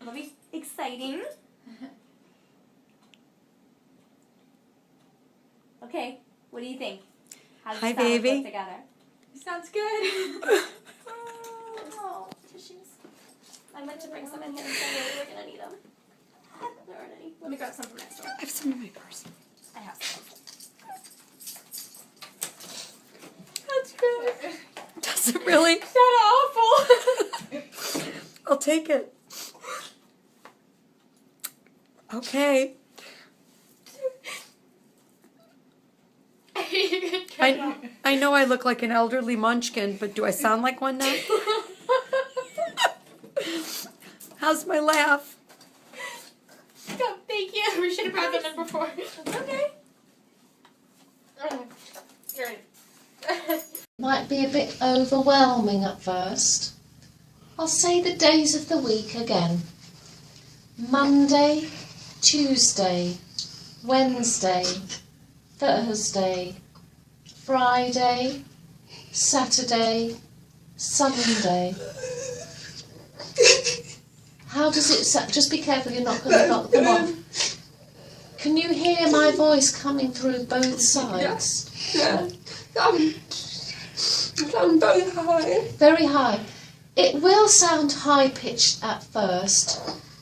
It'll be exciting. Okay, what do you think? How does Hi, it sound baby. put together? It sounds good. Oh, tissues. I meant to bring some in here and say we were going to need them. There aren't any. Let me grab some from next door. I have some in my purse. I have some. That's good. Does it really? Is that awful? I'll take it. Okay. I know I look like an elderly munchkin, but do I sound like one now? How's my laugh? Oh, thank you. We should have brought them in before. Okay. Great. Might be a bit overwhelming at first. I'll say the days of the week again. Monday, Tuesday, Wednesday, Thursday, Friday, Saturday, Sunday. How does it sound? Just be careful you're not going to knock them off. Can you hear my voice coming through both sides? Yeah. Sound very high. Very high. It will sound high-pitched at first.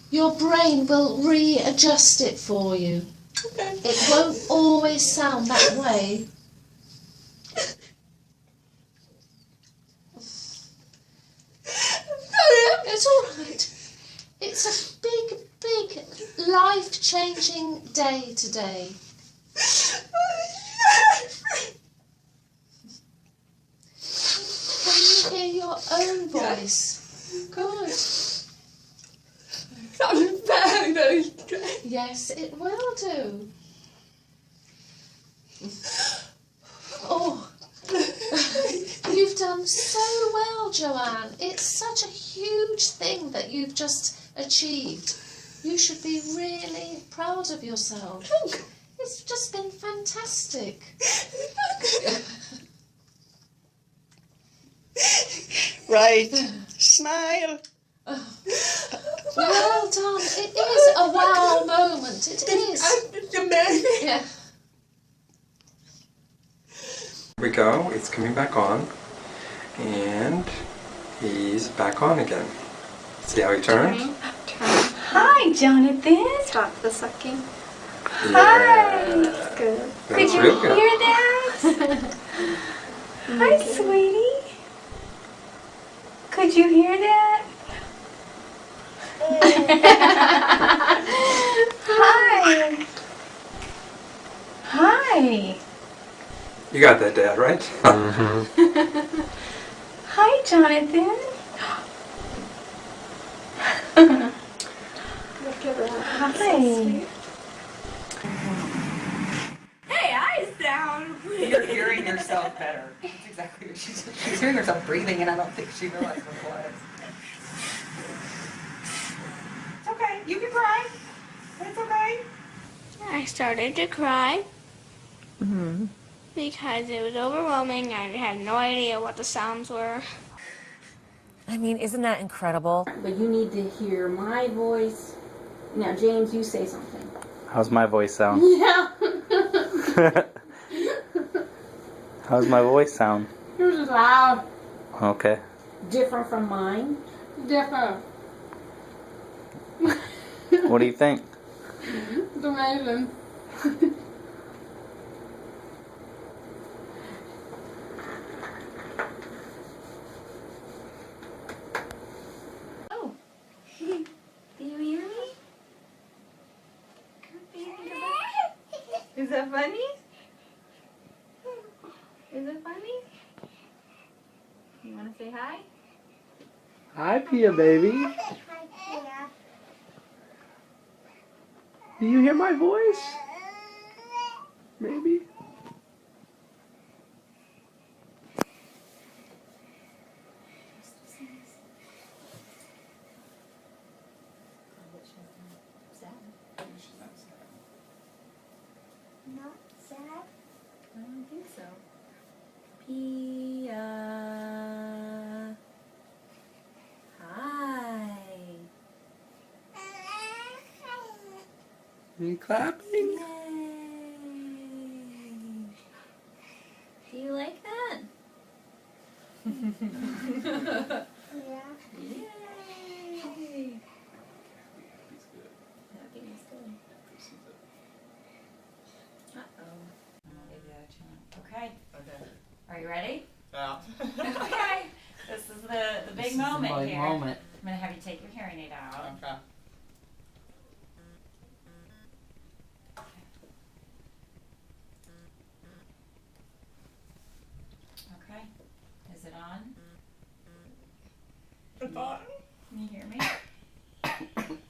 Your brain will readjust it for you. Okay. It won't always sound that way. It's all right. It's a big, big, life-changing day today. Can you hear your own voice? Good. Sounds very, very strange. Yes, it will do. Oh, you've done so well, Joanne. It's such a huge thing that you've just achieved. You should be really proud of yourself. It's just been fantastic. Right. Smile. Well done. It is a wow moment. It is. It's amazing. Yeah. Here we go, it's coming back on, and he's back on again. See how he turns? Hi, Jonathan. Stop the sucking. Hi. Yeah. Good. Could That's you real good. hear that? Hi, sweetie. Could you hear that? Hi. Hi. You got that, Dad, right? Mm-hmm. Hi, Jonathan. Look at that. Hi. Hey, eyes down. You're hearing yourself better. That's exactly what she's hearing herself breathing, and I don't think she realized what it was. It's okay. You can cry. It's okay. I started to cry because it was overwhelming. I had no idea what the sounds were. I mean, isn't that incredible? But you need to hear my voice. Now, James, you say something. How's my voice sound? Yeah. How's my voice sound? Yours is loud. Okay. Different from mine. Different. What do you think? It's amazing. Oh. Do you hear me? Is that funny? Is it funny? You want to say hi? Hi, Pia, baby. Do you hear my voice? Maybe. Not sad? I don't think so. Pia. Hi. And clapping. Do you like that? Yeah. Yay! Happy's good. Okay. Are you ready? Yeah. Okay. This is the big moment big here. moment. I'm gonna have you take your hearing aid out. Okay. Okay. Is it on? It's on. Can you hear me?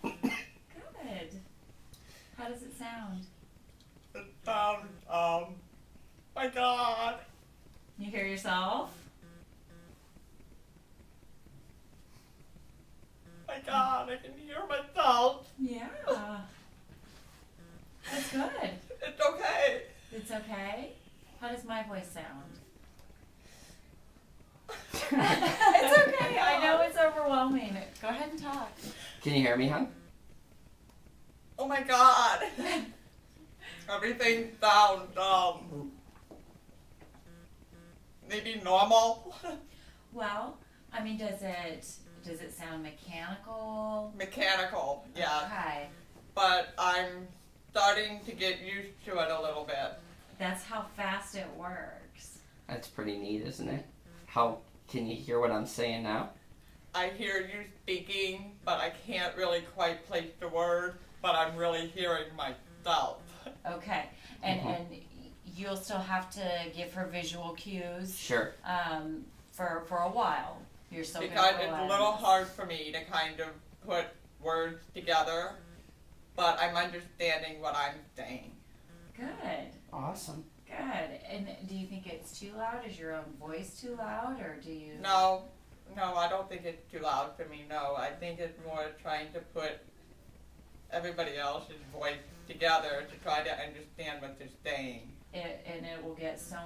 Good. How does it sound? It sounds, my God. You hear yourself? My God, I can hear myself. Yeah. That's good. It's okay. It's okay. How does my voice sound? It's okay. I know it's overwhelming. Go ahead and talk. Can you hear me, hon? Oh my God. Everything sounds, maybe normal. Well, I mean, does it sound mechanical? Mechanical, yeah. Okay. But I'm starting to get used to it a little bit. That's how fast it works. That's pretty neat, isn't it? How can you hear what I'm saying now? I hear you speaking, but I can't really quite place the word, but I'm really hearing myself. Okay. And you'll still have to give her visual cues. Sure. For a while. You're still Because gonna it's rely a little on this. hard for me to kind of put words together, but I'm understanding what I'm saying. Good. Awesome. Good. And do you think it's too loud? Is your own voice too loud, or do you? No, I don't think it's too loud for me, no. I think it's more trying to put everybody else's voice together to try to understand what they're saying. And it will get so